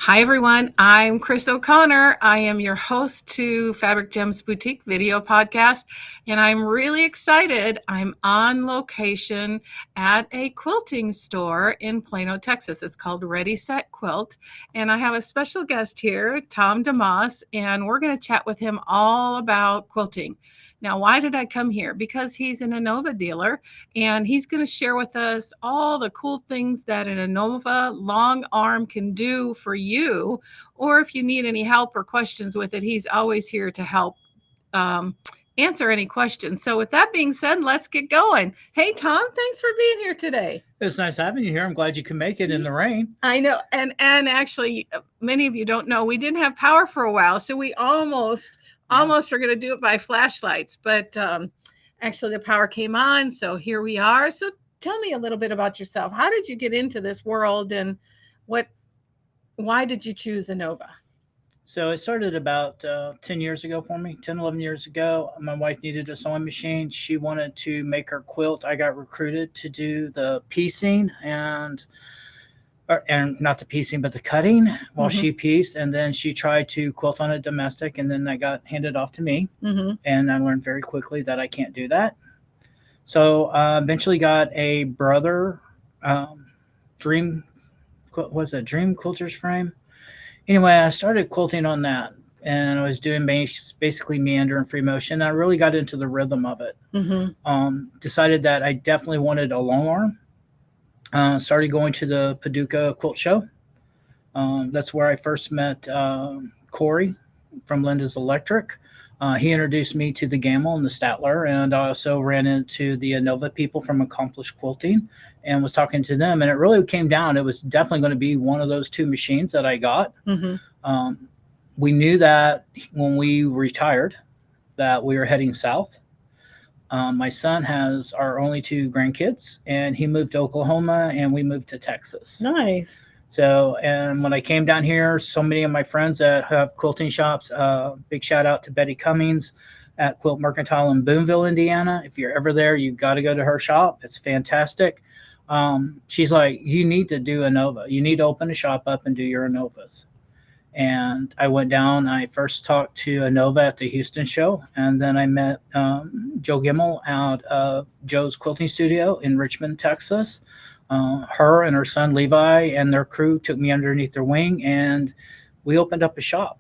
Hi, everyone. I'm Chris O'Connor. I am your host to Fabric Gems Boutique video podcast, and I'm really excited. I'm on location at a quilting store in Plano, Texas. It's called Ready Set Quilt, and I have a special guest here, Tom DeMoss, and we're going to chat with him all about quilting. Now, why did I come here? Because he's an Innova dealer, and he's going to share with us all the cool things that an Innova long arm can do for you. Or if you need any help or questions with it, he's always here to help answer any questions. So with that being said, let's get going. Hey, Tom, thanks for being here today. It's nice having you here. I'm glad you can make it in the rain. I know. And actually, many of you don't know, we didn't have power for a while. So we almost are going to do it by flashlights. But actually, the power came on. So here we are. So tell me a little bit about yourself. How did you get into this world, and why did you choose Innova? So it started about 10 years ago for me, 10, 11 years ago. My wife needed a sewing machine. She wanted to make her quilt. I got recruited to do the piecing and not the piecing, but the cutting while she pieced. And then she tried to quilt on a domestic, and then that got handed off to me. And I learned very quickly that I can't do that. So eventually got a brother Dream Quilter's frame. Anyway, I started quilting on that, and I was doing basically meander and free motion. I really got into the rhythm of it. Decided that I definitely wanted a long arm. Started going to the Paducah Quilt Show. That's where I first met Corey from Linda's Electric. He introduced me to the Gamble and the Statler, and I also ran into the Innova people from Accomplished Quilting and was talking to them. And it really came down. It was definitely going to be one of those two machines that I got. We knew that when we retired that we were heading south. My son has our only two grandkids, and he moved to Oklahoma, and we moved to Texas. Nice. So, and when I came down here, so many of my friends that have quilting shops, big shout out to Betty Cummings at Quilt Mercantile in Boonville, Indiana. If you're ever there, you've got to go to her shop. It's fantastic. She's like, you need to do Innova. You need to open a shop up and do your Innovas. And I went down. I first talked to Innova at the Houston show, and then I met Joe Gimmel out of Joe's Quilting Studio in Richmond, Texas. Her and her son Levi and their crew took me underneath their wing, and we opened up a shop.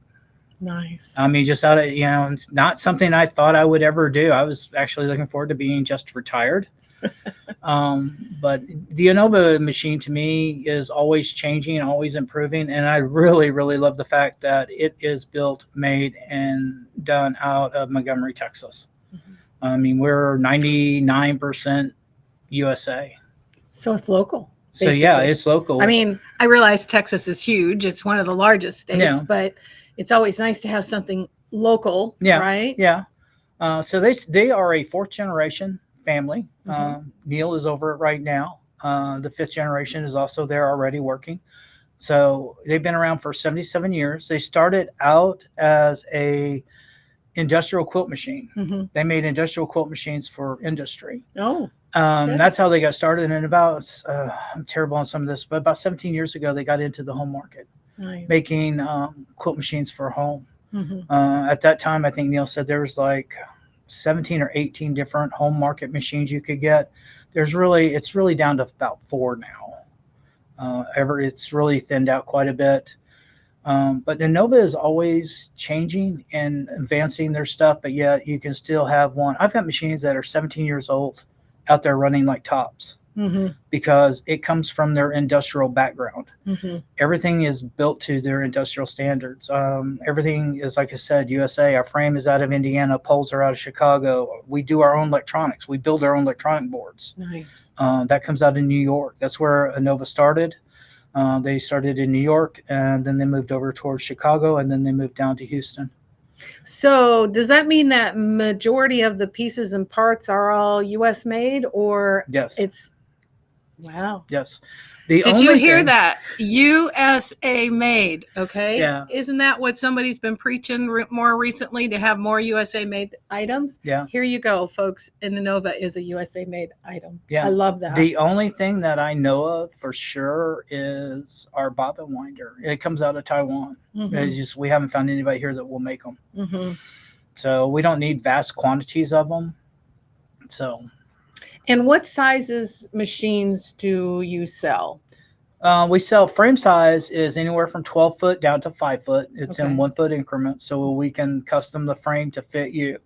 Nice. I mean, just out of, it's not something I thought I would ever do. I was actually looking forward to being just retired. But the Innova machine to me is always changing, always improving. And I really, really love the fact that it is built, made, and done out of Montgomery, Texas. I mean, we're 99% USA. So it's local. Basically. So yeah, it's local. I mean, I realize Texas is huge. It's one of the largest states, but it's always nice to have something local, right? Yeah. So they are a fourth generation family. Neil is over it right now. The fifth generation is also there already working. So they've been around for 77 years. They started out as a industrial quilt machine. They made industrial quilt machines for industry. That's how they got started. And about, I'm terrible on some of this, but about 17 years ago, they got into the home market, making quilt machines for home. At that time, I think Neil said there was like 17 or 18 different home market machines you could get. It's really down to about 4 now. It's really thinned out quite a bit. But Innova is always changing and advancing their stuff, but yet you can still have one. I've got machines that are 17 years old out there running like tops because it comes from their industrial background. Everything is built to their industrial standards. Everything is, like I said, USA. Our frame is out of Indiana. Poles are out of Chicago. We do our own electronics. We build our own electronic boards. Nice. That comes out of New York. That's where Innova started. They started in New York, and then they moved over towards Chicago, and then they moved down to Houston. So does that mean that majority of the pieces and parts are all U.S. made, or yes, it's Wow. Yes. Did you hear that? USA made. Okay. Yeah. Isn't that what somebody's been preaching more recently, to have more USA made items? Yeah. Here you go, folks. And the Nova is a USA made item. Yeah. I love that. The only thing that I know of for sure is our bobbin winder. It comes out of Taiwan. It's just we haven't found anybody here that will make them. So we don't need vast quantities of them. So. And what sizes machines do you sell? We sell frame size is anywhere from 12 foot down to 5 foot. It's in 1 foot increments, so we can custom the frame to fit you.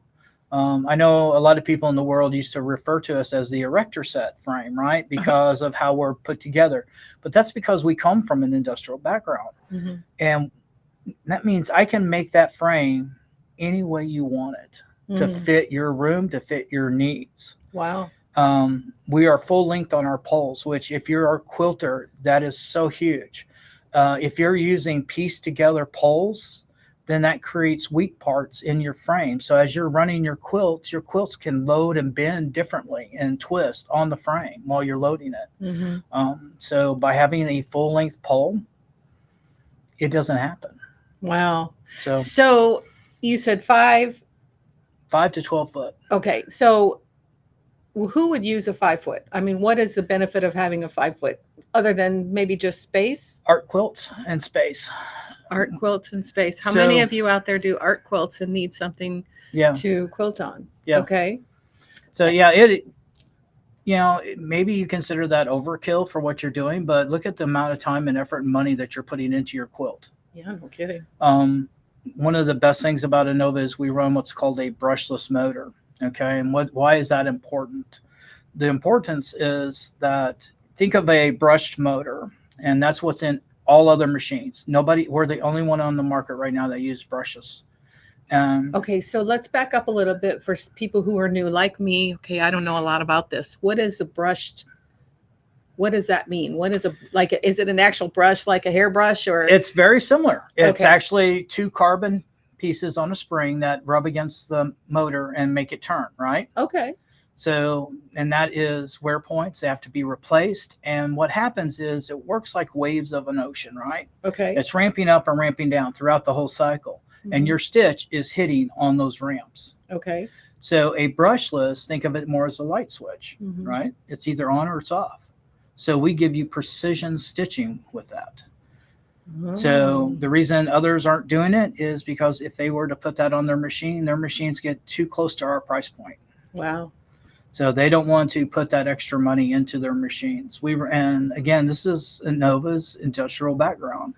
I know a lot of people in the world used to refer to us as the erector set frame, right? Because of how we're put together. But that's because we come from an industrial background. And that means I can make that frame any way you want it to fit your room, to fit your needs. Wow. We are full length on our poles, which if you're a quilter, that is so huge. If you're using pieced together poles, then that creates weak parts in your frame. So as you're running your quilts can load and bend differently and twist on the frame while you're loading it. So by having a full length pole, it doesn't happen. Wow. So you said 5 to 12 foot. Okay. So who would use a 5 foot? I mean, what is the benefit of having a 5 foot other than maybe just space? Art quilts and space. Art quilts and space. How many of you out there do art quilts and need something to quilt on? Yeah. Okay. So maybe you consider that overkill for what you're doing, but look at the amount of time and effort and money that you're putting into your quilt. Yeah, no kidding. One of the best things about a Nova is we run what's called a brushless motor. Okay, and why is that important? The importance is that think of a brushed motor, and that's what's in all other machines. We're the only one on the market right now that use brushes. Okay, so let's back up a little bit for people who are new like me. Okay, I don't know a lot about this. What is a brushed? What does that mean? Is it an actual brush like a hairbrush, or? It's very similar. It's actually 2 carbon pieces on a spring that rub against the motor and make it turn, right? Okay. So, and that is wear points. They have to be replaced. And what happens is it works like waves of an ocean, right? Okay. It's ramping up and ramping down throughout the whole cycle. And your stitch is hitting on those ramps. Okay. So a brushless, think of it more as a light switch, right? It's either on or it's off. So we give you precision stitching with that. So the reason others aren't doing it is because if they were to put that on their machines get too close to our price point. Wow. So they don't want to put that extra money into their machines. And again, this is Nova's industrial background.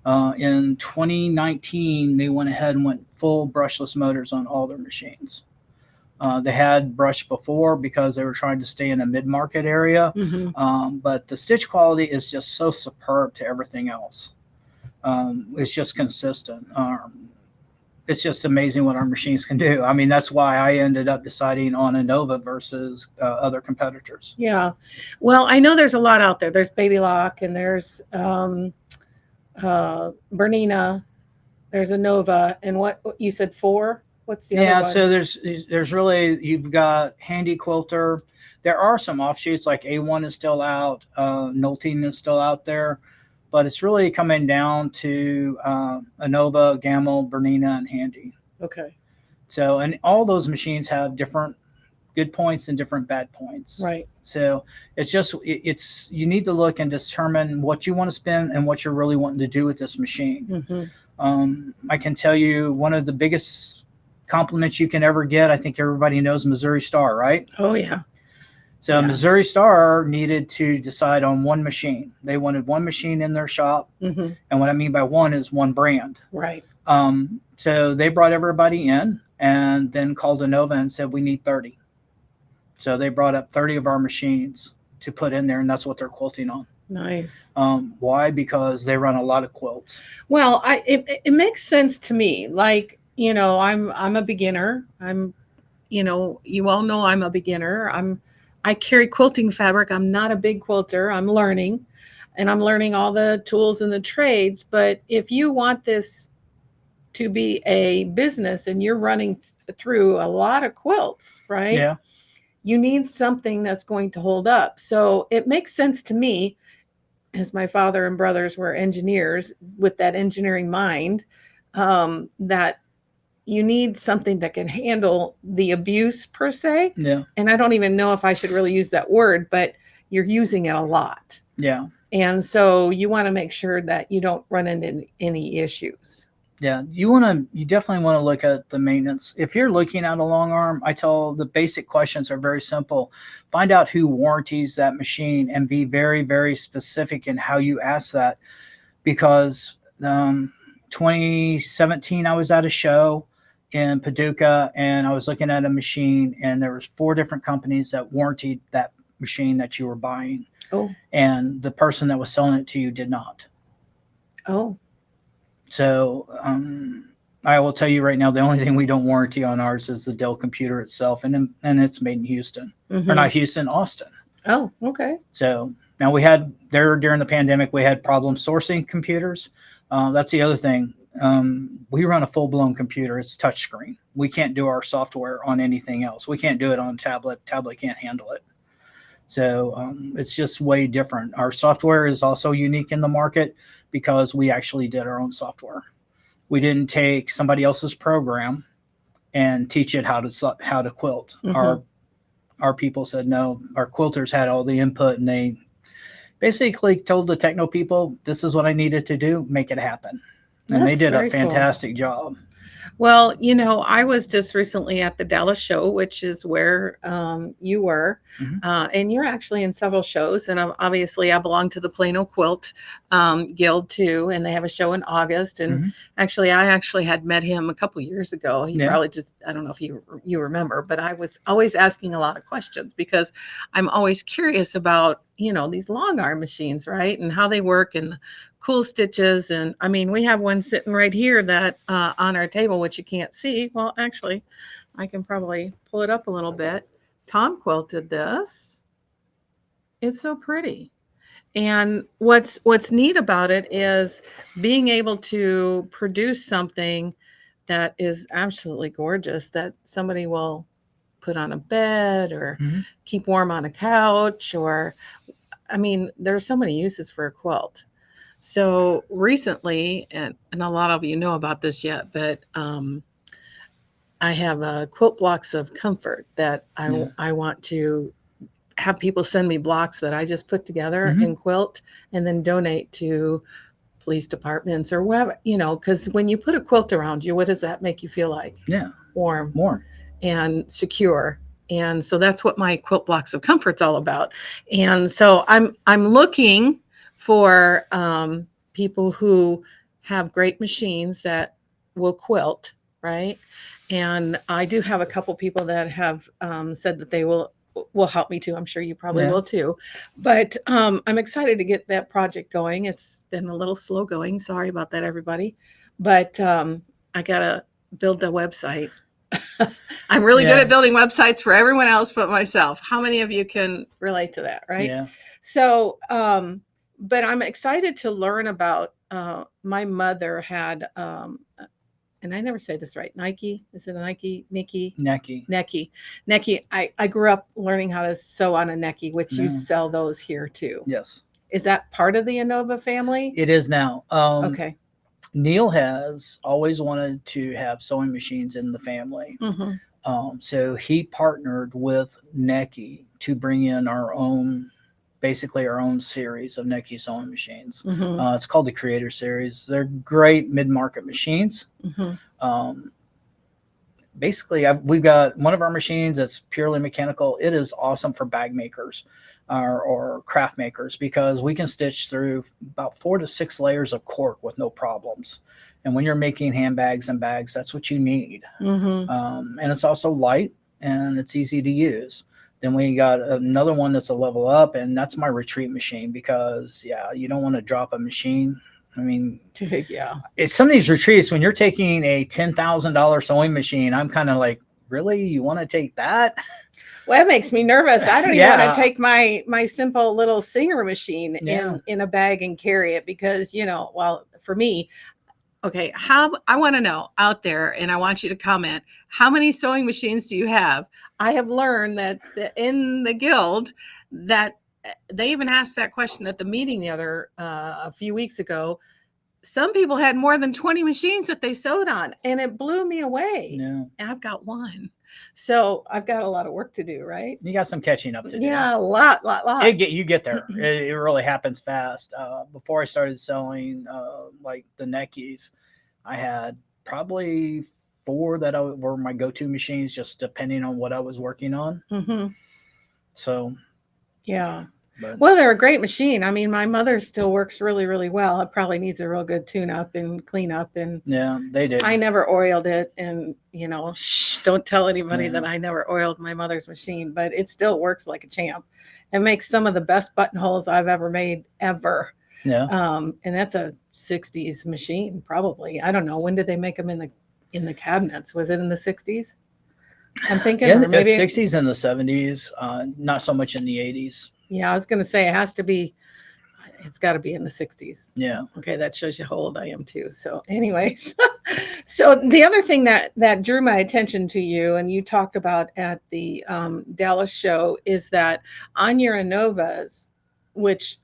In 2019, they went ahead and went full brushless motors on all their machines. They had brush before because they were trying to stay in a mid-market area. But the stitch quality is just so superb to everything else. It's just consistent. It's just amazing what our machines can do. I mean, that's why I ended up deciding on a Nova versus other competitors. Yeah. Well, I know there's a lot out there. There's Baby Lock and there's Bernina. There's a Nova. And what you said 4? What's the other one? So there's really, you've got Handy Quilter. There are some offshoots like A1 is still out. Nolting is still out there. But it's really coming down to a Nova, Gamel, Bernina, and Handy. Okay. So, and all those machines have different good points and different bad points. Right. So it's you need to look and determine what you want to spend and what you're really wanting to do with this machine. I can tell you one of the biggest compliments you can ever get, I think everybody knows Missouri Star, right? Oh, yeah. So Missouri Star needed to decide on one machine. They wanted one machine in their shop. And what I mean by one is one brand. Right. So they brought everybody in and then called a Nova and said, we need 30. So they brought up 30 of our machines to put in there, and that's what they're quilting on. Nice. Why? Because they run a lot of quilts. Well, it makes sense to me. Like, I'm a beginner. You all know I'm a beginner. I carry quilting fabric. I'm not a big quilter. I'm learning, and I'm learning all the tools and the trades. But if you want this to be a business and you're running through a lot of quilts, right? Yeah. you need something that's going to hold up. So it makes sense to me, as my father and brothers were engineers with that engineering mind, that you need something that can handle the abuse per se. Yeah. And I don't even know if I should really use that word, but you're using it a lot. Yeah. And so you want to make sure that you don't run into any issues. Yeah, you definitely want to look at the maintenance. If you're looking at a long arm, I tell the basic questions are very simple. Find out who warranties that machine and be very, very specific in how you ask that. Because 2017, I was at a show in Paducah and I was looking at a machine and there was 4 different companies that warranted that machine that you were buying. Oh. And the person that was selling it to you did not. Oh. So I will tell you right now, the only thing we don't warranty on ours is the Dell computer itself, and it's made in Houston, or not Houston, Austin. Oh, okay. So now we had there during the pandemic, we had problems sourcing computers. That's the other thing. We run a full-blown computer. It's touchscreen. We can't do our software on anything else. We can't do it on tablet. Tablet can't handle it. So it's just way different. Our software is also unique in the market because we actually did our own software. We didn't take somebody else's program and teach it how to quilt. Our people said no. Our quilters had all the input, and they basically told the techno people, "This is what I needed to do. Make it happen." And they did a fantastic job. Well, I was just recently at the Dallas show, which is where you were, and you're actually in several shows. And obviously, I belong to the Plano Quilt Guild too, and they have a show in August. And actually, I had met him a couple years ago. He probably I don't know if you remember, but I was always asking a lot of questions because I'm always curious about these long arm machines, right, and how they work and the cool stitches. And I mean, we have one sitting right here that on our table, which you can't see. Well, actually, I can probably pull it up a little bit. Tom quilted this. It's so pretty. And what's neat about it is being able to produce something that is absolutely gorgeous that somebody will put on a bed or keep warm on a couch, or I mean, there's so many uses for a quilt. So recently, and a lot of you know about this yet, but I have quilt blocks of comfort that I want to have people send me blocks that I just put together and quilt and then donate to police departments or whatever, because when you put a quilt around you, what does that make you feel like? Yeah. Warm. More. And secure. And so that's what my quilt blocks of comfort's all about. And so I'm looking for people who have great machines that will quilt, right? And I do have a couple people that have said that they will help me too. I'm sure you probably will too. But I'm excited to get that project going. It's been a little slow going. Sorry about that, everybody. But I gotta build the website. I'm really good at building websites for everyone else but myself. How many of you can relate to that, right? Yeah. So, but I'm excited to learn about, my mother had, and I never say this right, Nike, is it a Nike, Necky. I grew up learning how to sew on a Necky, which you sell those here too. Yes. Is that part of the Innova family? It is now. Okay. Neil has always wanted to have sewing machines in the family. So he partnered with Necky to bring in basically our own series of Necky sewing machines. It's called the Creator Series. They're great mid-market machines. Basically, we've got one of our machines that's purely mechanical. It is awesome for bag makers or craft makers because we can stitch through about 4 to 6 layers of cork with no problems. And when you're making handbags and bags, that's what you need. And it's also light and it's easy to use. Then we got another one that's a level up, and that's my retreat machine because, you don't want to drop a machine. I mean, it's some of these retreats when you're taking a $10,000 sewing machine. I'm kind of like, really, you want to take that? Well, that makes me nervous. I don't even want to take my simple little Singer machine in a bag and carry it because, well, for me, okay, I want to know out there, and I want you to comment, how many sewing machines do you have? I have learned that in the guild that they even asked that question at the meeting a few weeks ago. Some people had more than 20 machines that they sewed on, and it blew me away. Yeah. And I've got one. So I've got a lot of work to do, right? You got some catching up to do. Yeah, a lot. You get there. It really happens fast. Before I started sewing like the neckies, I had probably 4 that were my go-to machines, just depending on what I was working on. Mm-hmm. So, yeah. Well, they're a great machine. I mean, my mother still works really, really well. It probably needs a real good tune-up and clean-up. And yeah, they did. I never oiled it. And, don't tell anybody that I never oiled my mother's machine, but it still works like a champ. It makes some of the best buttonholes I've ever made, ever. Yeah. And that's a 60s machine, probably. I don't know. When did they make them in the cabinets? Was it in the 60s? I'm thinking maybe 60s and the 70s, not so much in the 80s. Yeah, I was going to say it's got to be in the 60s. Yeah. Okay, that shows you how old I am too. So anyways, so the other thing that drew my attention to you, and you talked about at the Dallas show, is that on your Innovas, which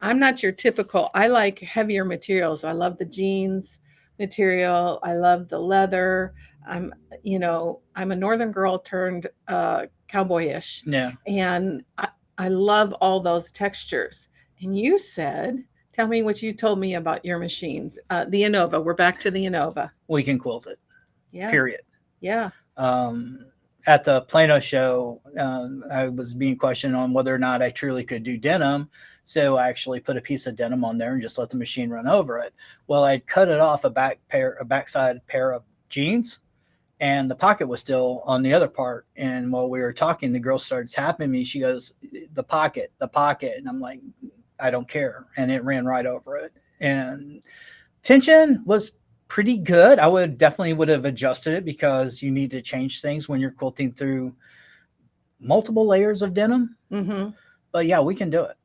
I'm not your typical, I like heavier materials. I love the jeans material. I love the leather. I'm a northern girl turned cowboyish. Yeah. And I love all those textures. And you said, tell me what you told me about your machines. The Innova. We're back to the Innova. We can quilt it. Yeah. Period. Yeah. At the Plano show, I was being questioned on whether or not I truly could do denim. So I actually put a piece of denim on there and just let the machine run over it. Well, I cut it off a backside pair of jeans, and the pocket was still on the other part. And while we were talking, the girl started tapping me. She goes, the pocket. And I'm like, I don't care. And it ran right over it. And tension was pretty good. I definitely would have adjusted it, because you need to change things when you're quilting through multiple layers of denim. Mm-hmm. But yeah, we can do it.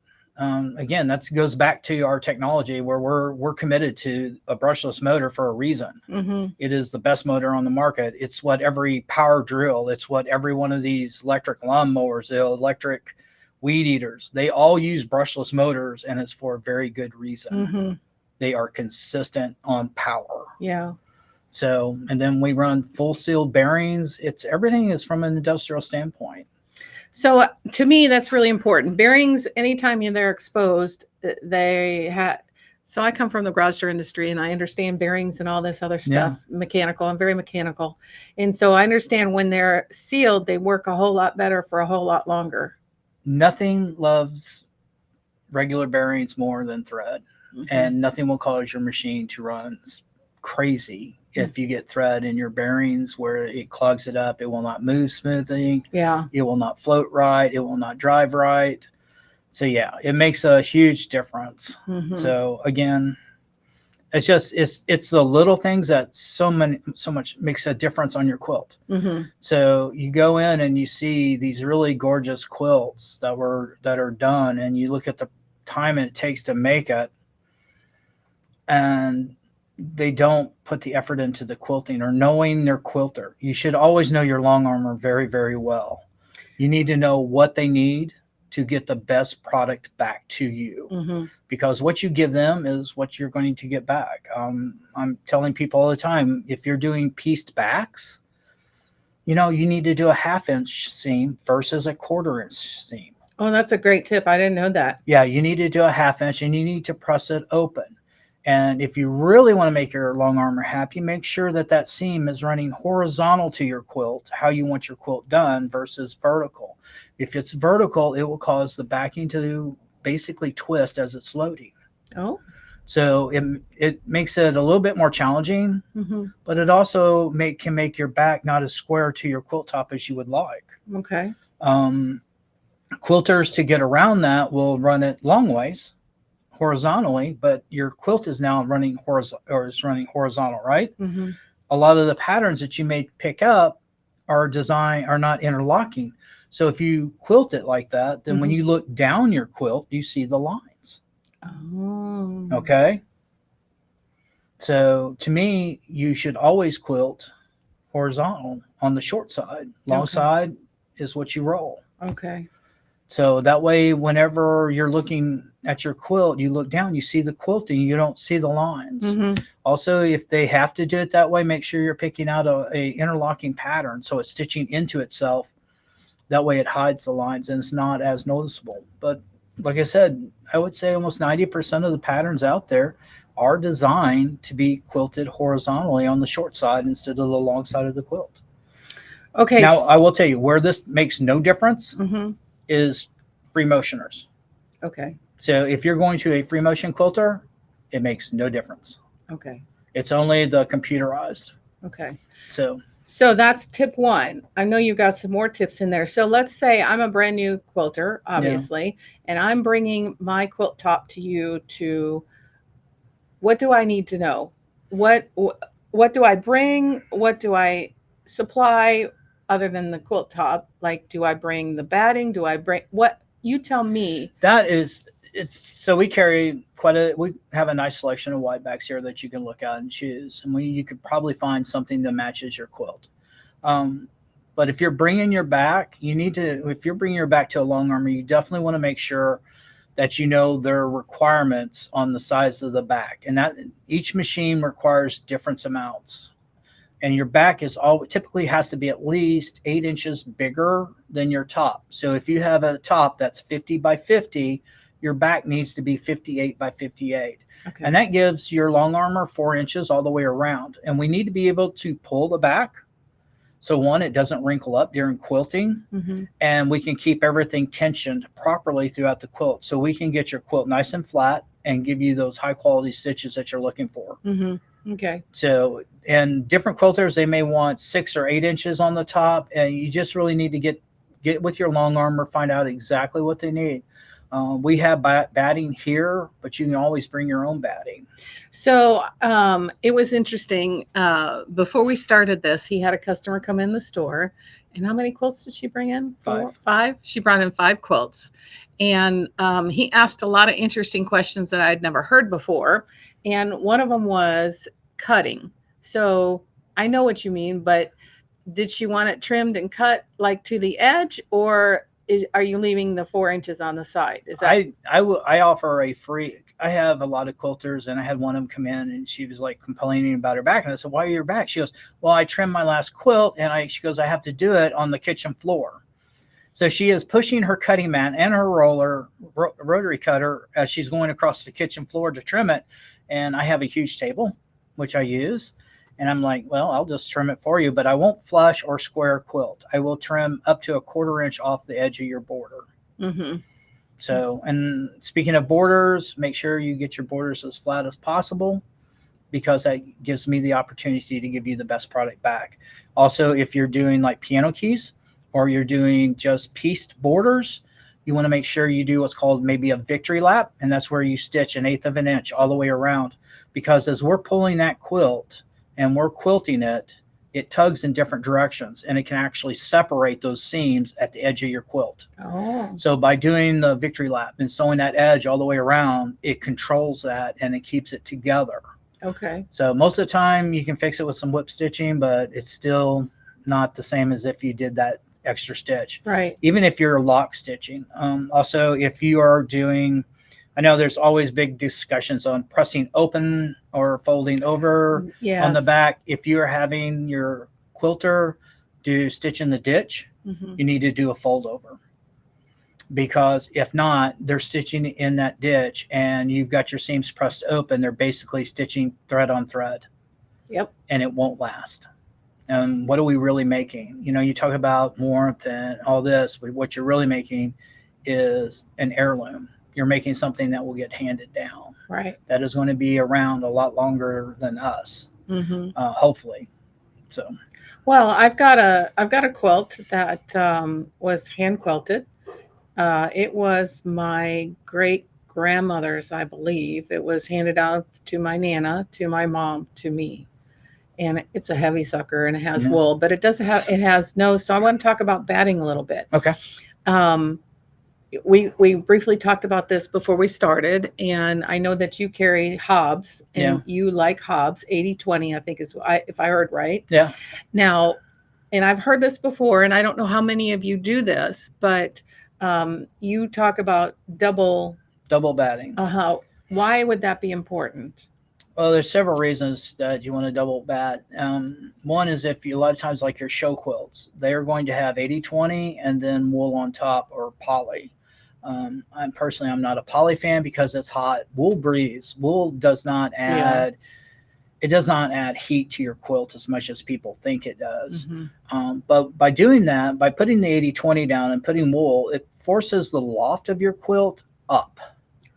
Again, that goes back to our technology, where we're committed to a brushless motor for a reason. Mm-hmm. It is the best motor on the market. It's what every power drill, it's what every one of these electric lawnmowers, the electric weed eaters, they all use brushless motors, and it's for a very good reason. Mm-hmm. They are consistent on power. Yeah. So, and then we run full sealed bearings. Everything is from an industrial standpoint. So to me, that's really important. Bearings, anytime they're exposed, so I come from the garage door industry, and I understand bearings and all this other stuff, mechanical. I'm very mechanical. And so I understand when they're sealed, they work a whole lot better for a whole lot longer. Nothing loves regular bearings more than thread. Mm-hmm. And nothing will cause your machine to run crazy. If you get thread in your bearings where it clogs it up, it will not move smoothly. Yeah. It will not float right. It will not drive right. So yeah, it makes a huge difference. Mm-hmm. So again, it's the little things that so much makes a difference on your quilt. Mm-hmm. So you go in and you see these really gorgeous quilts that are done, and you look at the time it takes to make it, and they don't put the effort into the quilting or knowing their quilter. You should always know your long armor very, very well. You need to know what they need to get the best product back to you, mm-hmm. because what you give them is what you're going to get back. I'm telling people all the time, if you're doing pieced backs, you need to do a 1/2 inch seam versus a 1/4 inch seam. Oh, that's a great tip. I didn't know that. Yeah, you need to do a 1/2 inch, and you need to press it open. And if you really want to make your long armor happy, make sure that seam is running horizontal to your quilt, how you want your quilt done, versus vertical. If it's vertical, it will cause the backing to basically twist as it's loading. Oh. So it makes it a little bit more challenging, mm-hmm. but it also can make your back not as square to your quilt top as you would like. Okay. Quilters, to get around that, will run it long ways, horizontally, but your quilt is now running horizontal, right? Mm-hmm. A lot of the patterns that you may pick up are not interlocking. So if you quilt it like that, then mm-hmm. when you look down your quilt, you see the lines. Oh. Okay. So to me, you should always quilt horizontal on the short side. Long Okay. side is what you roll. Okay. So that way, whenever you're looking at your quilt, you look down, you see the quilting, you don't see the lines. Mm-hmm. Also, if they have to do it that way, make sure you're picking out a interlocking pattern so it's stitching into itself. That way it hides the lines and it's not as noticeable. But like I said, I would say almost 90% of the patterns out there are designed to be quilted horizontally on the short side instead of the long side of the quilt. Okay. Now, I will tell you where this makes no difference Mm-hmm. is free motioners. Okay. So if you're going to a free motion quilter, it makes no difference. Okay. It's only the computerized. Okay. So that's tip one. I know you've got some more tips in there. So let's say I'm a brand new quilter, obviously, and I'm bringing my quilt top to you to, what do I need to know? What do I bring? What do I supply other than the quilt top? Like, do I bring the batting? Do I bring what? You tell me. that is it's so we have a nice selection of white backs here that you can look at and choose, and you could probably find something that matches your quilt. But if you're bringing your back, if you're bringing your back to a long armor, you definitely want to make sure that you know their requirements on the size of the back, and that each machine requires different amounts. And your back typically has to be at least 8 inches bigger than your top. So if you have a top that's 50 by 50, your back needs to be 58 by 58. Okay. And that gives your long armor 4 inches all the way around. And we need to be able to pull the back. So one, it doesn't wrinkle up during quilting, Mm-hmm. and we can keep everything tensioned properly throughout the quilt. So we can get your quilt nice and flat and give you those high quality stitches that you're looking for. Mm-hmm. Okay. So, and different quilters, they may want 6 or 8 inches on the top, and you just really need to get with your long armor, find out exactly what they need. We have batting here, but you can always bring your own batting. So it was interesting. Before we started this, he had a customer come in the store. And how many quilts did she bring in? 5. 5? She brought in 5 quilts. And he asked a lot of interesting questions that I'd never heard before. And one of them was cutting. So I know what you mean, but did she want it trimmed and cut like to the edge, or are you leaving the 4 inches on the side? Is that I offer a free. I have a lot of quilters, and I had one of them come in, and she was like complaining about her back, and I said, "Why are your back?" She goes, "Well, I trimmed my last quilt, and she goes, I have to do it on the kitchen floor." So she is pushing her cutting mat and her rotary cutter as she's going across the kitchen floor to trim it, and I have a huge table, which I use. And I'm like, well, I'll just trim it for you, but I won't flush or square quilt. I will trim up to 1/4 inch off the edge of your border. Mm-hmm. So, and speaking of borders, make sure you get your borders as flat as possible, because that gives me the opportunity to give you the best product back. Also, if you're doing like piano keys or you're doing just pieced borders, you want to make sure you do what's called maybe a victory lap. And that's where you stitch 1/8 of an inch all the way around, because as we're pulling that quilt and we're quilting it, it tugs in different directions, and it can actually separate those seams at the edge of your quilt. Oh. So by doing the victory lap and sewing that edge all the way around, it controls that and it keeps it together. Okay. So most of the time you can fix it with some whip stitching, but it's still not the same as if you did that extra stitch. Right. Even if you're lock stitching. Also, if you are doing, I know there's always big discussions on pressing open or folding over on the back. If you're having your quilter do stitch in the ditch, Mm-hmm. you need to do a fold over, because if not, they're stitching in that ditch and you've got your seams pressed open. They're basically stitching thread on thread. Yep. And it won't last. And what are we really making? You know, you talk about warmth and all this, but what you're really making is an heirloom. You're making something that will get handed down. Right. That is going to be around a lot longer than us, Mm-hmm. Hopefully. So. Well, I've got a quilt that was hand quilted. It was my great grandmother's, I believe. It was handed out to my Nana, to my mom, to me. And it's a heavy sucker, and it has wool, but it has no. So I want to talk about batting a little bit. Okay. We briefly talked about this before we started, and I know that you carry Hobbs, and you like Hobbs 80/20, I think is if I heard right. Yeah. Now, and I've heard this before, and I don't know how many of you do this, but you talk about double batting. Why would that be important? Well, there's several reasons that you want to double bat. One is if you, a lot of times, like your show quilts, they are going to have 80-20 and then wool on top or poly. I'm not a poly fan because it's hot. Wool breathes. Wool does not add, it does not add heat to your quilt as much as people think it does. But by doing that, by putting the 80-20 down and putting wool, it forces the loft of your quilt up.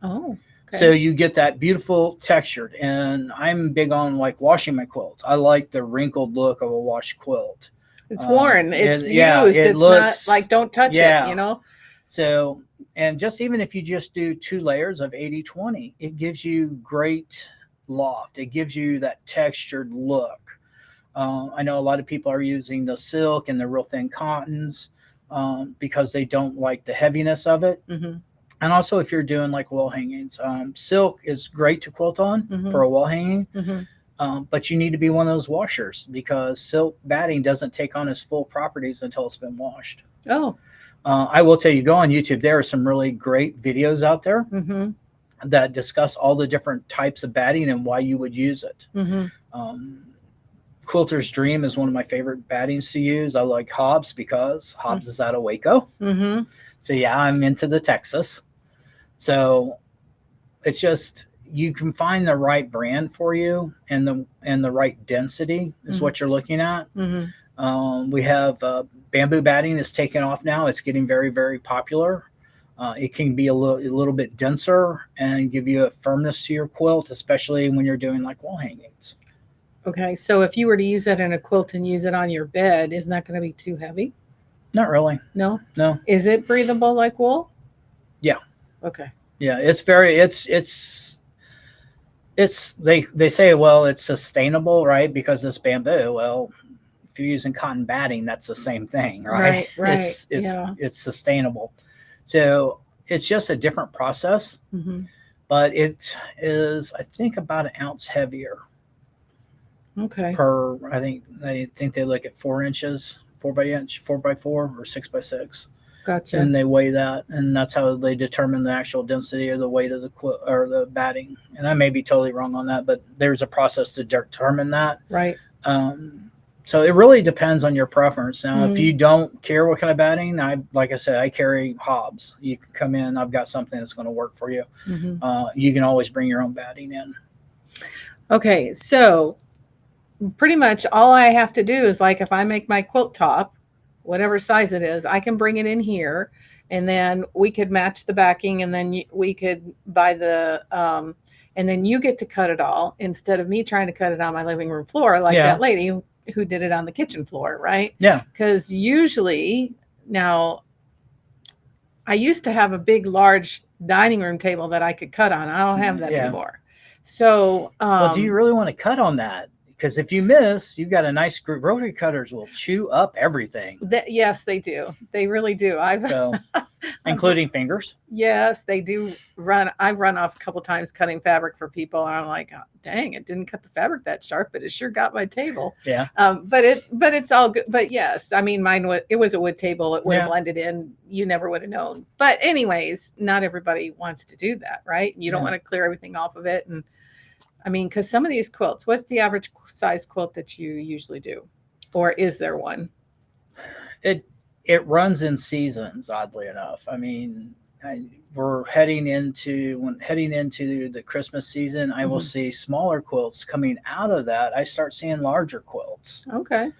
Oh. Okay. So you get that beautiful textured, and I'm big on like washing my quilts. I like the wrinkled look of a washed quilt. It's worn. It's used. It it's looks, not like don't touch it, you know? So, and just even if you just do 2 layers of 80-20, it gives you great loft. It gives you that textured look. I know a lot of people are using the silk and the real thin cottons because they don't like the heaviness of it. And also, if you're doing like wall hangings, silk is great to quilt on for a wall hanging, but you need to be one of those washers because silk batting doesn't take on its full properties until it's been washed. Oh. I will tell you, go on YouTube. There are some really great videos out there that discuss all the different types of batting and why you would use it. Quilter's Dream is one of my favorite battings to use. I like Hobbs because Hobbs is out of Waco. So yeah, I'm into the Texas. So it's just, you can find the right brand for you and the right density is what you're looking at. We have bamboo batting is taking off now. It's getting very, very popular. It can be a little bit denser and give you a firmness to your quilt, especially when you're doing like wall hangings. Okay, so if you were to use that in a quilt and use it on your bed, isn't that going to be too heavy? Not really. No? No. Is it breathable like wool? Yeah. Okay. Yeah, it's very, they say, well, it's sustainable, right? Because it's bamboo. Well, if you're using cotton batting, that's the same thing, right? Right. It's sustainable. So it's just a different process, but it is, I think, about an ounce heavier. Okay. I think they look at 4 inches, 4x4 or 6x6. Gotcha. And they weigh that, and that's how they determine the actual density or the weight of the quilt or the batting. And I may be totally wrong on that, but there's a process to determine that. Right. So it really depends on your preference. Now, if you don't care what kind of batting, like I said, I carry Hobbs. You can come in. I've got something that's going to work for you. You can always bring your own batting in. Okay, so pretty much all I have to do is, like, if I make my quilt top, whatever size it is, I can bring it in here, and then we could match the backing, and then we could buy the and then you get to cut it all instead of me trying to cut it on my living room floor like that lady who did it on the kitchen floor, right? Yeah. Because usually, now, I used to have a big, large dining room table that I could cut on. I don't have that anymore. So, well, do you really want to cut on that? Because if you miss, you've got a nice group. Rotary cutters will chew up everything. Yes, they do. They really do. Including fingers. Yes, they do run. I've run off a couple times cutting fabric for people, and I'm like, oh, dang, it didn't cut the fabric that sharp, but it sure got my table. Yeah. But it's all good. But yes, I mean, it was a wood table. It would have blended in. You never would have known. But anyways, not everybody wants to do that, right? You don't want to clear everything off of it. And I mean, because some of these quilts, what's the average size quilt that you usually do? Or is there one? It runs in seasons, oddly enough. I mean, we're heading into the Christmas season. I will see smaller quilts coming out of that. I start seeing larger quilts. Okay.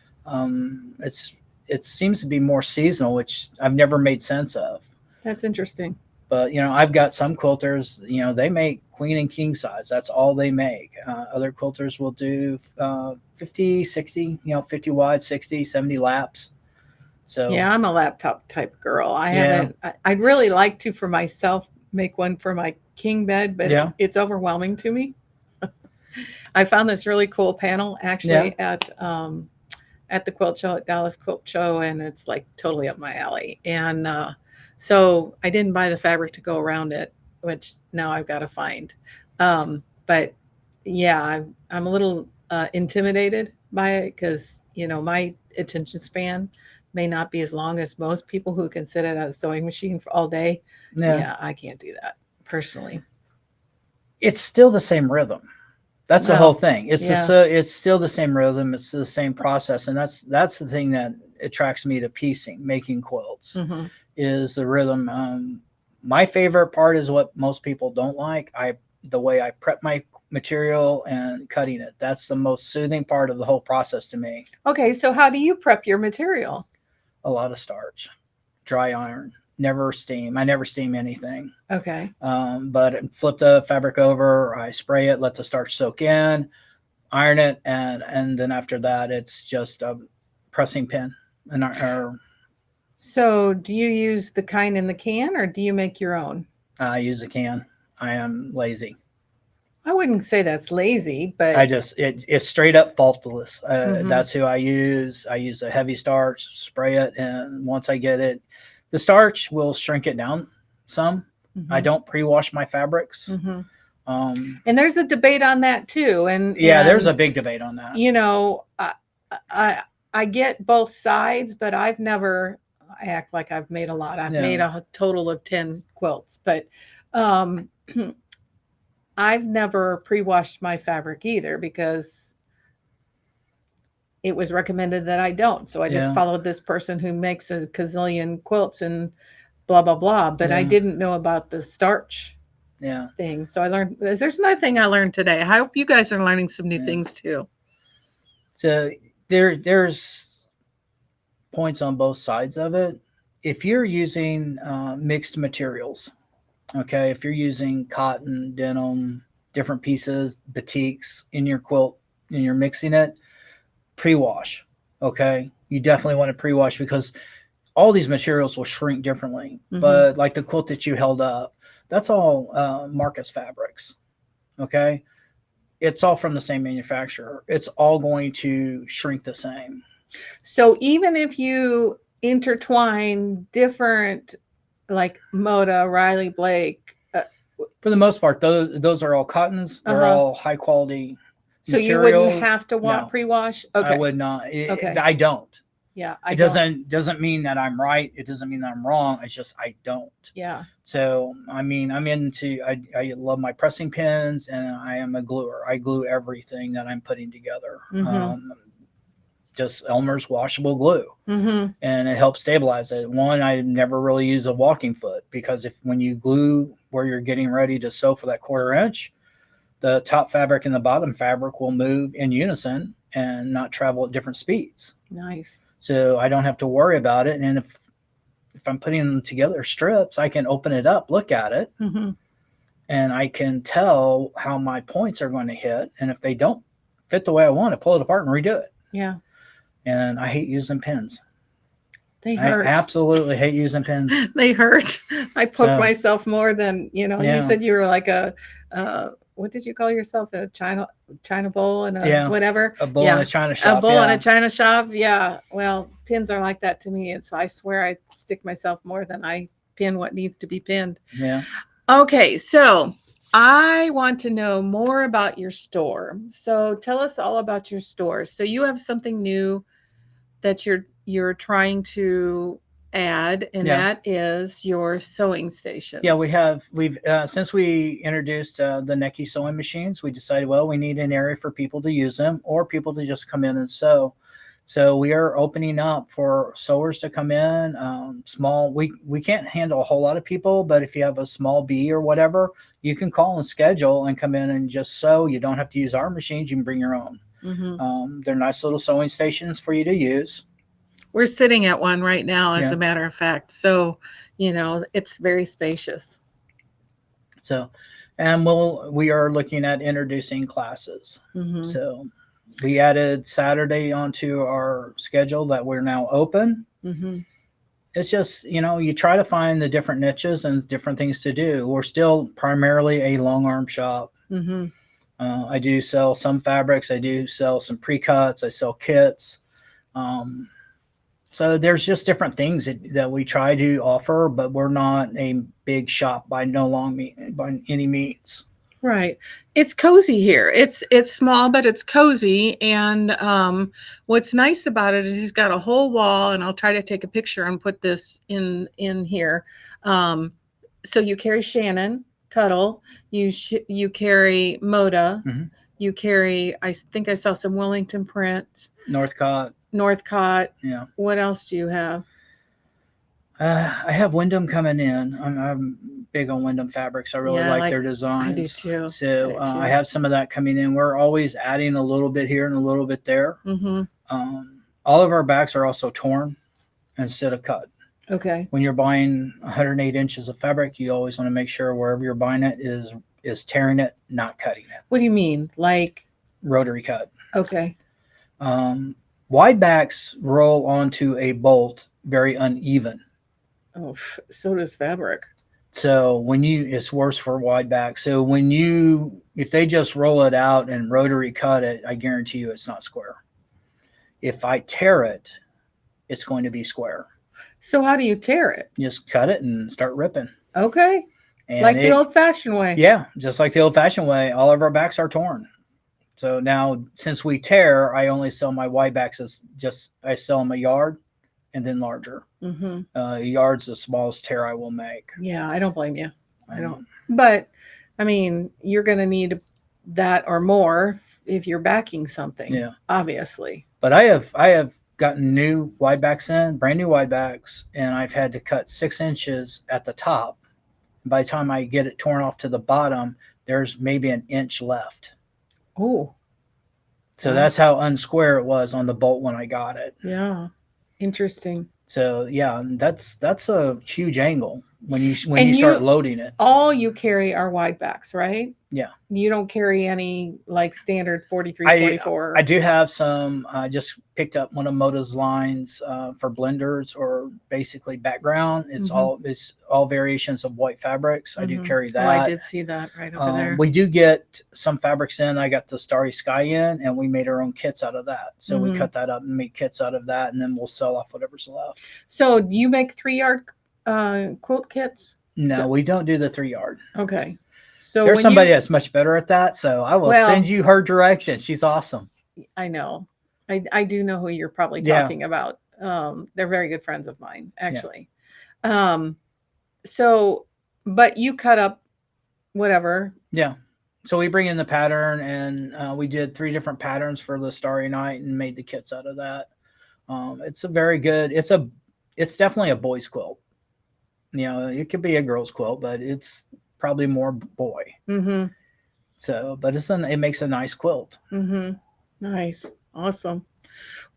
It seems to be more seasonal, which I've never made sense of. That's interesting. But, I've got some quilters, they make queen and king size. That's all they make. Other quilters will do 50, 60, 50 wide, 60, 70 laps. So yeah, I'm a laptop type girl. I'd really like to, for myself, make one for my king bed, but it's overwhelming to me. I found this really cool panel actually at the quilt show, at Dallas Quilt Show, and it's like totally up my alley. And so I didn't buy the fabric to go around it, which now I've got to find. But yeah, I'm a little intimidated by it because, attention span may not be as long as most people who can sit at a sewing machine for all day. Yeah, I can't do that personally. It's still the same rhythm. That's the whole thing. It's still the same rhythm. It's the same process, and that's the thing that attracts me to piecing, making quilts, is the rhythm. My favorite part is what most people don't like. The way I prep my material and cutting it. That's the most soothing part of the whole process to me. Okay, so how do you prep your material? A lot of starch, dry iron, never steam. I never steam anything. Okay. But flip the fabric over, I spray it, let the starch soak in, iron it, and then after that, it's just a pressing pin. So do you use the kind in the can, or do you make your own? I use a can. I am lazy. I wouldn't say that's lazy, but it's straight up faultless. That's who I use. I use a heavy starch, spray it, and once I get it, the starch will shrink it down some. I don't pre-wash my fabrics. And there's a debate on that too. And there's a big debate on that. You know, I get both sides, but I act like I've made a lot. I've made a total of 10 quilts, but I've never pre-washed my fabric either because it was recommended that I don't. So I just followed this person who makes a gazillion quilts and blah, blah, blah. But I didn't know about the starch thing. So I learned, there's another thing I learned today. I hope you guys are learning some new things too. So there's points on both sides of it. If you're using mixed materials, okay, if you're using cotton, denim, different pieces, batiks in your quilt and you're mixing it, pre-wash, okay? You definitely want to pre-wash because all these materials will shrink differently. But like the quilt that you held up, that's all Marcus fabrics, okay? It's all from the same manufacturer. It's all going to shrink the same. So even if you intertwine different, like Moda, Riley Blake, for the most part, those are all cottons. They're all high quality. So material. You wouldn't have to pre-wash? Okay. I would not. I don't. Yeah. It doesn't mean that I'm right. It doesn't mean that I'm wrong. It's just I don't. Yeah. So I mean, I love my pressing pins, and I am a gluer. I glue everything that I'm putting together. Just Elmer's washable glue, and it helps stabilize it. One, I never really use a walking foot because when you glue where you're getting ready to sew for that 1/4 inch, the top fabric and the bottom fabric will move in unison and not travel at different speeds. Nice. So I don't have to worry about it. And if I'm putting them together strips, I can open it up, look at it, and I can tell how my points are going to hit. And if they don't fit the way I want, I pull it apart and redo it. Yeah. And I hate using pins. They hurt. I absolutely hate using pins. They hurt. I poked myself more than, you said you were like what did you call yourself? A China bowl and whatever? A bowl in a China shop. A bowl in a China shop. Yeah. Well, pins are like that to me. I swear I stick myself more than I pin what needs to be pinned. Yeah. Okay. So I want to know more about your store. So tell us all about your store. So you have something new that you're trying to add, and that is your sewing station. Yeah, we've since we introduced the Necky sewing machines, we decided, well, we need an area for people to use them or people to just come in and sew. So we are opening up for sewers to come in. Small, we can't handle a whole lot of people, but if you have a small bee or whatever, you can call and schedule and come in and just sew. You don't have to use our machines. You can bring your own. They're nice little sewing stations for you to use. We're sitting at one right now, as a matter of fact. So, it's very spacious. So, and we are looking at introducing classes. So we added Saturday onto our schedule that we're now open. It's just, you try to find the different niches and different things to do. We're still primarily a long arm shop. I do sell some fabrics. I do sell some pre-cuts. I sell kits. So there's just different things that we try to offer, but we're not a big shop by any means. Right. It's cozy here. It's small, but it's cozy. And what's nice about it is he's got a whole wall, and I'll try to take a picture and put this in here. Um, so you carry Shannon, Cuddle. You carry Moda. Mhm. You carry. I think I saw some Wellington print. Northcott. Northcott. Yeah. What else do you have? I have Wyndham coming in. I'm big on Wyndham fabrics. I really Yeah, like their I do designs. too. So I do I too. have some of that coming in. We're always adding a little bit here and a little bit there. Mm-hmm. All of our backs are also torn instead of cut. Okay. When you're buying 108 inches of fabric, you always want to make sure wherever you're buying it is tearing it, not cutting it. What do you mean? Like Rotary cut. okay. Wide backs roll onto a bolt very uneven. Oh, so does fabric. So it's worse for wide back. So if they just roll it out and rotary cut it, I guarantee you it's not square. If I tear it, it's going to be square. So how do you tear it? Just cut it and start ripping. Okay. And like the old-fashioned way. Yeah, just like the old-fashioned way. All of our backs are torn. So now, since we tear, I only sell my wide backs I sell them a yard and then larger. Mm-hmm. A yard's the smallest tear I will make. Yeah, I don't blame you. I don't. But I mean, you're going to need that or more if you're backing something. Yeah, obviously. But I have gotten new wide backs in, brand new wide backs, and I've had to cut 6 inches at the top. By the time I get it torn off to the bottom, there's maybe an inch left. Oh. So that's how unsquare it was on the bolt when I got it. Yeah. Interesting. So yeah, that's a huge angle when you start loading it. All you carry are wide backs, right? Yeah. You don't carry any like standard 43, 44. I do have some. I just picked up one of Moda's lines for blenders or basically background. It's all variations of white fabrics. I do carry that. Oh, I did see that right over there. We do get some fabrics in. I got the Starry Sky in, and we made our own kits out of that. So we cut that up and make kits out of that, and then we'll sell off whatever's left. So do you make 3-yard quilt kits? No, we don't do the 3-yard. Okay. So there's somebody that's much better at that. So I will send you her direction. She's awesome. I know. I do know who you're probably talking about. They're very good friends of mine, actually. Yeah. So, but you cut up whatever. Yeah. So we bring in the pattern, and we did 3 different patterns for the Starry Night and made the kits out of that. It's a very good. It's definitely a boy's quilt. It could be a girl's quilt, but it's probably more boy. Mm-hmm. So, but it makes a nice quilt. Mm-hmm. Nice. Awesome.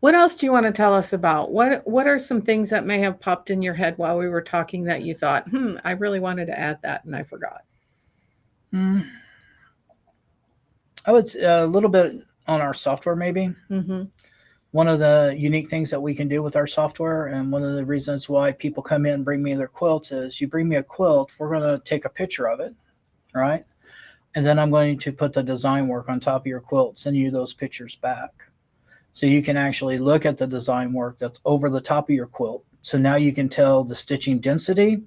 What else do you want to tell us about? What are some things that may have popped in your head while we were talking that you thought, I really wanted to add that and I forgot? I would a little bit on our software, maybe. Mm-hmm. One of the unique things that we can do with our software, and one of the reasons why people come in and bring me their quilts, is you bring me a quilt, we're going to take a picture of it, right? And then I'm going to put the design work on top of your quilt, send you those pictures back. So you can actually look at the design work that's over the top of your quilt. So now you can tell the stitching density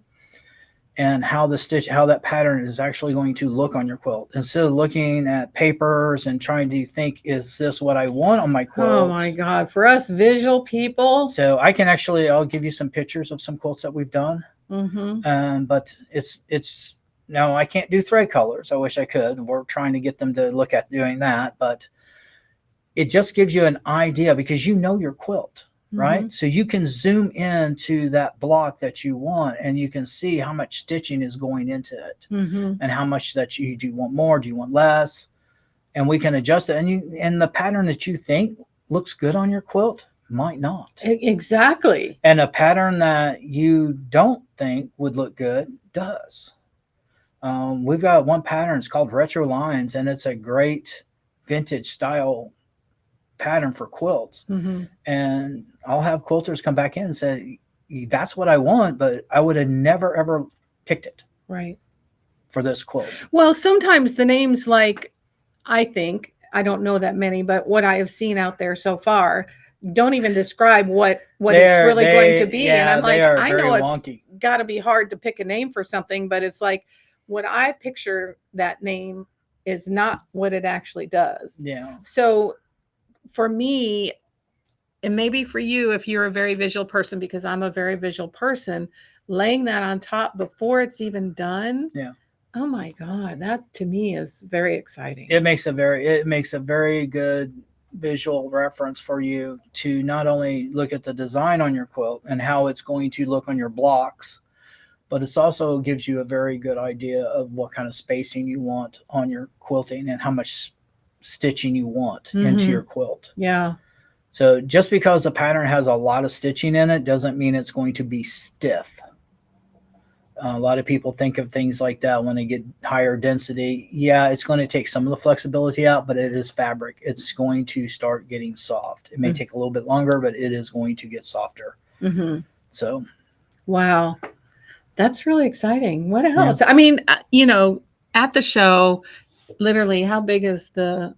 and how that pattern is actually going to look on your quilt, instead of looking at papers and trying to think, is this what I want on my quilt? Oh my God. For us visual people. So I'll give you some pictures of some quilts that we've done. Mm-hmm. But it's now I can't do thread colors. I wish I could. We're trying to get them to look at doing that, but it just gives you an idea because you know your quilt. Right. Mm-hmm. So you can zoom into that block that you want, and you can see how much stitching is going into it, and how much that do you want more, do you want less, and we can adjust it. And the pattern that you think looks good on your quilt might not. Exactly. And a pattern that you don't think would look good does. We've got one pattern. It's called Retro Lines, and it's a great vintage style pattern for quilts. And I'll have quilters come back in and say, that's what I want, but I would have never ever picked it right for this quilt. Well, sometimes the names, like, I don't know that many, but what I have seen out there so far don't even describe what it's really going to be. Yeah, and I'm like, I know wonky. It's got to be hard to pick a name for something, but it's like when I picture that name, is not what it actually does. Yeah. So for me, and maybe for you, if you're a very visual person, because I'm a very visual person, laying that on top before it's even done. Yeah. Oh my God, that to me is very exciting. It makes a very good visual reference for you to not only look at the design on your quilt and how it's going to look on your blocks, but it also gives you a very good idea of what kind of spacing you want on your quilting and how much stitching you want into your quilt. Yeah. So just because the pattern has a lot of stitching in it doesn't mean it's going to be stiff. A lot of people think of things like that when they get higher density. Yeah, it's going to take some of the flexibility out, but it is fabric. It's going to start getting soft. It may take a little bit longer, but it is going to get softer. So, wow, that's really exciting. What else? Yeah. I mean, at the show, literally, how big is the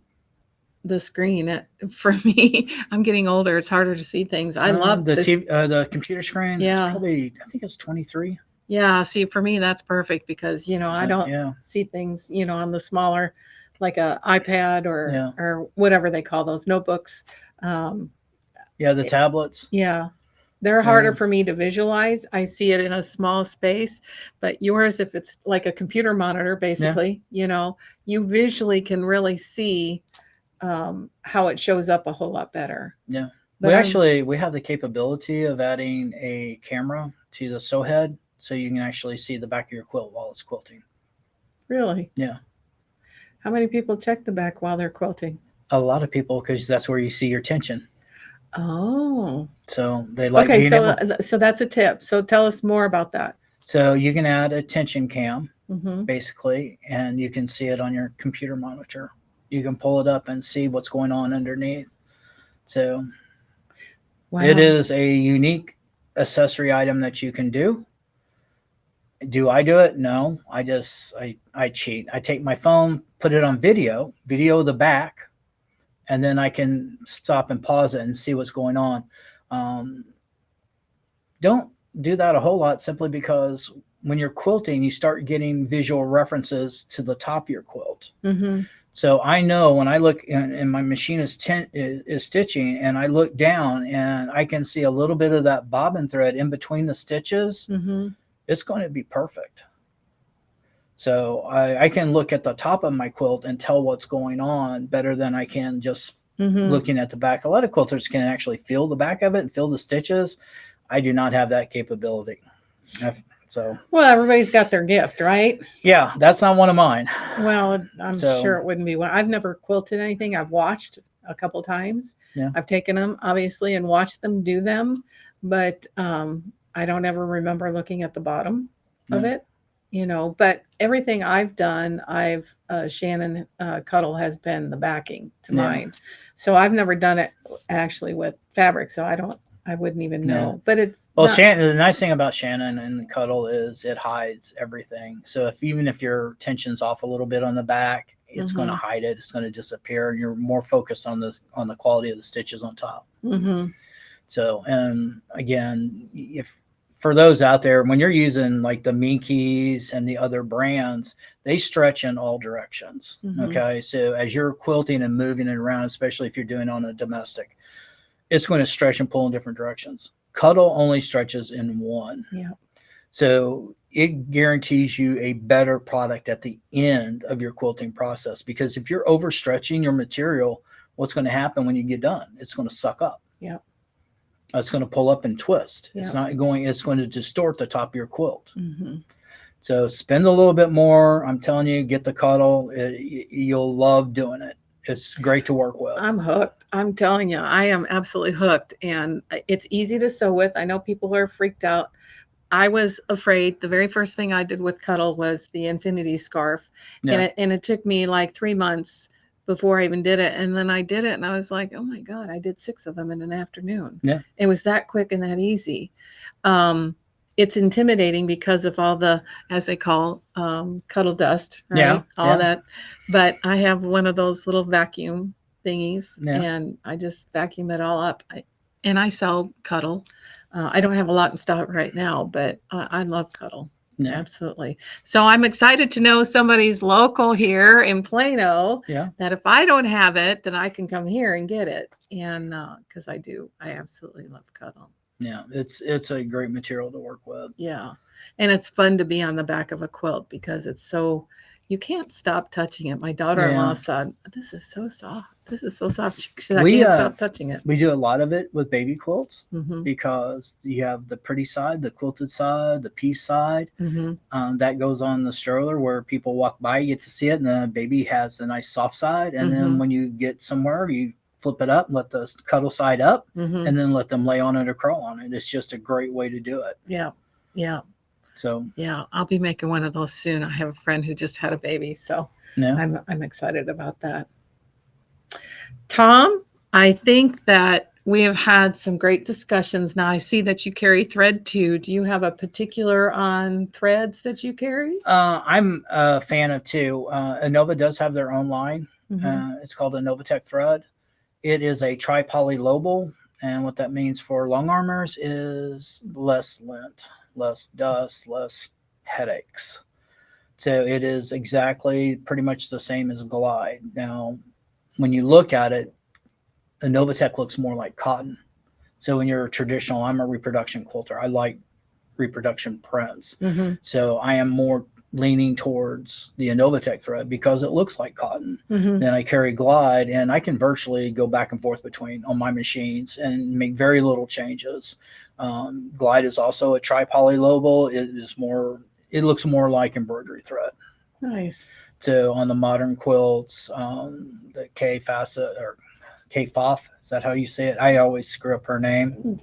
screen? For me, I'm getting older. It's harder to see things. I love the computer screen. Yeah, it's probably, I think it's 23. Yeah, see, for me, that's perfect because, I don't see things, on the smaller, like a iPad or whatever they call those notebooks. The tablets. Yeah, they're harder for me to visualize. I see it in a small space, but yours, if it's like a computer monitor, basically, you visually can really see how it shows up a whole lot better. Yeah, but we have the capability of adding a camera to the sew head. So you can actually see the back of your quilt while it's quilting. Really? Yeah. How many people check the back while they're quilting? A lot of people, because that's where you see your tension. Oh. So they like being able... so that's a tip. So tell us more about that. So you can add a tension cam, basically, and you can see it on your computer monitor. You can pull it up and see what's going on underneath. So it is a unique accessory item that you can do. Do I do it? No. I cheat. I take my phone, put it on video the back, and then I can stop and pause it and see what's going on. Don't do that a whole lot simply because when you're quilting, you start getting visual references to the top of your quilt. So I know when I look and my machine is stitching and I look down and I can see a little bit of that bobbin thread in between the stitches. It's going to be perfect. So I can look at the top of my quilt and tell what's going on better than I can just looking at the back. A lot of quilters can actually feel the back of it and feel the stitches. I do not have that capability. Well, everybody's got their gift, right? Yeah, that's not one of mine. Well, I'm sure it wouldn't be one. I've never quilted anything. I've watched a couple times. Yeah. I've taken them, obviously, and watched them do them, but I don't ever remember looking at the bottom of it, but everything I've done, Shannon Cuddle has been the backing to mine. So I've never done it actually with fabric. So I wouldn't even know, but it's the nice thing about Shannon and Cuddle is it hides everything. So even if your tension's off a little bit on the back, it's going to hide it. It's going to disappear. And you're more focused on the quality of the stitches on top. So, and again, if for those out there, when you're using like the Minkies and the other brands, they stretch in all directions. Okay. So as you're quilting and moving it around, especially if you're doing on a domestic, it's going to stretch and pull in different directions. Cuddle only stretches in one. Yeah. So it guarantees you a better product at the end of your quilting process, because if you're overstretching your material, what's going to happen when you get done? It's going to suck up. Yeah. It's going to pull up and twist. Yeah. It's going to distort the top of your quilt. So spend a little bit more. I'm telling you, get the Cuddle. You'll love doing it. It's great to work with. I'm hooked. I'm telling you, I am absolutely hooked. And it's easy to sew with. I know people are freaked out. I was afraid. The very first thing I did with Cuddle was the infinity scarf. And it took me like 3 months before I even did it. And then I did it and I was like, oh my God, I did 6 of them in an afternoon. Yeah. It was that quick and that easy. It's intimidating because of all the, as they call, cuddle dust, right? Yeah. All that. But I have one of those little vacuum thingies and I just vacuum it all up. And I sell Cuddle. I don't have a lot in stock right now, but I love Cuddle. Yeah. Absolutely. So I'm excited to know somebody's local here in Plano. Yeah. That if I don't have it, then I can come here and get it. And because I absolutely love cotton. Yeah, it's a great material to work with. Yeah, and it's fun to be on the back of a quilt because it's so you can't stop touching it. My daughter-in-law said, "This is so soft. This is so soft." She said, "I can't stop touching it." We do a lot of it with baby quilts Mm-hmm. because you have the pretty side, the quilted side, the piece side. Mm-hmm. That goes on the stroller where people walk by, you get to see it, and the baby has a nice soft side. And then when you get somewhere, you flip it up, let the cuddle side up, and then let them lay on it or crawl on it. It's just a great way to do it. Yeah, yeah. So yeah, I'll be making one of those soon. I have a friend who just had a baby, so I'm excited about that. Tom, I think that we have had some great discussions. Now I see that you carry thread too. Do you have a particular on threads that you carry? I'm a fan of two. Innova does have their own line. It's called Innovatech Thread. It is a tri-poly lobel, and what that means for long armors is less lint, less dust, less headaches. So it is exactly pretty much the same as Glide. Now, when you look at it, Innovatech looks more like cotton. So when you're a traditional, I'm a reproduction quilter. I like reproduction prints. So I am more leaning towards the Innovatech thread because it looks like cotton. Then I carry Glide, and I can virtually go back and forth between on my machines and make very little changes. Glide is also a tri-poly lobel. It looks more like embroidery thread. Nice. So on the modern quilts, the K Facet or K Foff, is that how you say it? I always screw up her name.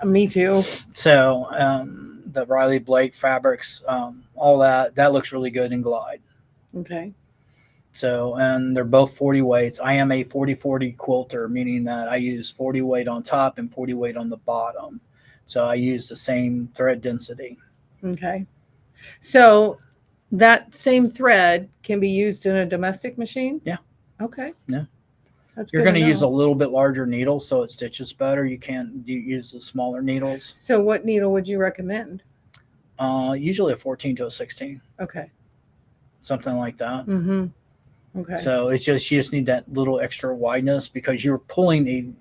Me too. So the Riley Blake fabrics, all that looks really good in Glide. Okay. So, and they're both 40 weights. I am a 40-40 quilter, meaning that I use 40 weight on top and 40 weight on the bottom. So I use the same thread density. Okay. So that same thread can be used in a domestic machine? Yeah. Okay. Yeah. That's You're going to use a little bit larger needle so it stitches better. You can't use the smaller needles. So what needle would you recommend? Usually a 14 to a 16. Okay. Something like that. Okay. So it's just you just need that little extra wideness because you're pulling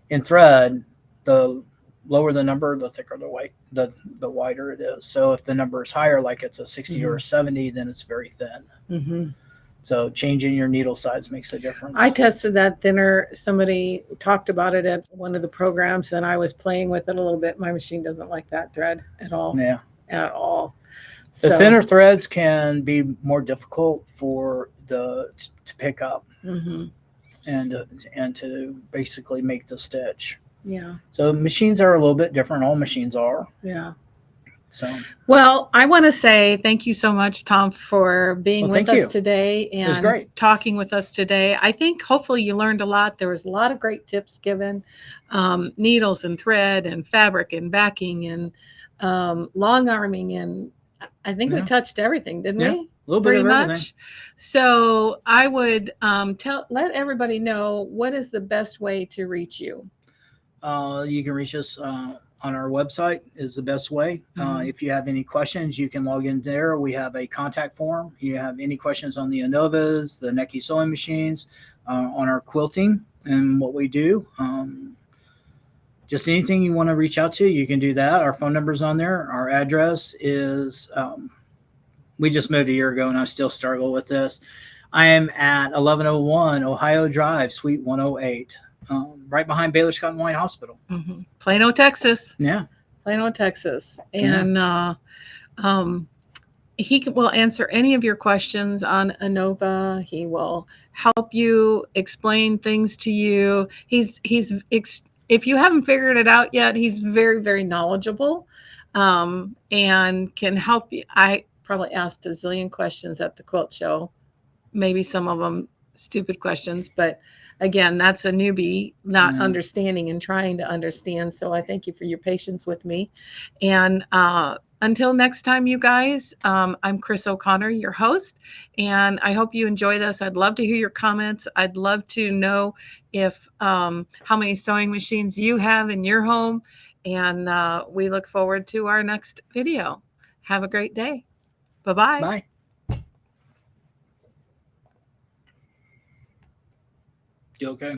in thread. The lower the number, the thicker the weight, the wider it is. So if the number is higher, like it's a 60 or a 70, then it's very thin. So changing your needle size makes a difference. I tested that thinner. Somebody talked about it at one of the programs, and I was playing with it a little bit. My machine doesn't like that thread at all. Yeah. At all. The thinner threads can be more difficult to pick up and to basically make the stitch. Yeah. So machines are a little bit different. All machines are. Yeah. So, well, I want to say thank you so much, Tom, for being with us today and talking with us today. I think hopefully you learned a lot. There was a lot of great tips given, needles and thread and fabric and backing and long arming. And I think we touched everything, didn't we? A little bit of everything. Much. So I would let everybody know what is the best way to reach you. You can reach us on our website is the best way. If you have any questions, you can log in there. We have a contact form. You have any questions on the Innovas, the Necky sewing machines, on our quilting and what we do. Just anything you want to reach out to, you can do that. Our phone number's on there. Our address is, we just moved a year ago and I still struggle with this. I am at 1101 Ohio Drive, Suite 108. Right behind Baylor Scott and White Hospital. Plano, Texas. Yeah. Plano, Texas. And he will answer any of your questions on Innova. He will help you explain things to you. If you haven't figured it out yet, he's very, very knowledgeable and can help you. I probably asked a zillion questions at the quilt show, maybe some of them stupid questions, but again, that's a newbie not understanding and trying to understand. So I thank you for your patience with me. And until next time, you guys, I'm Chris O'Connor, your host, and I hope you enjoy this. I'd love to hear your comments. I'd love to know if how many sewing machines you have in your home. And we look forward to our next video. Have a great day. Bye-bye. Bye. You okay?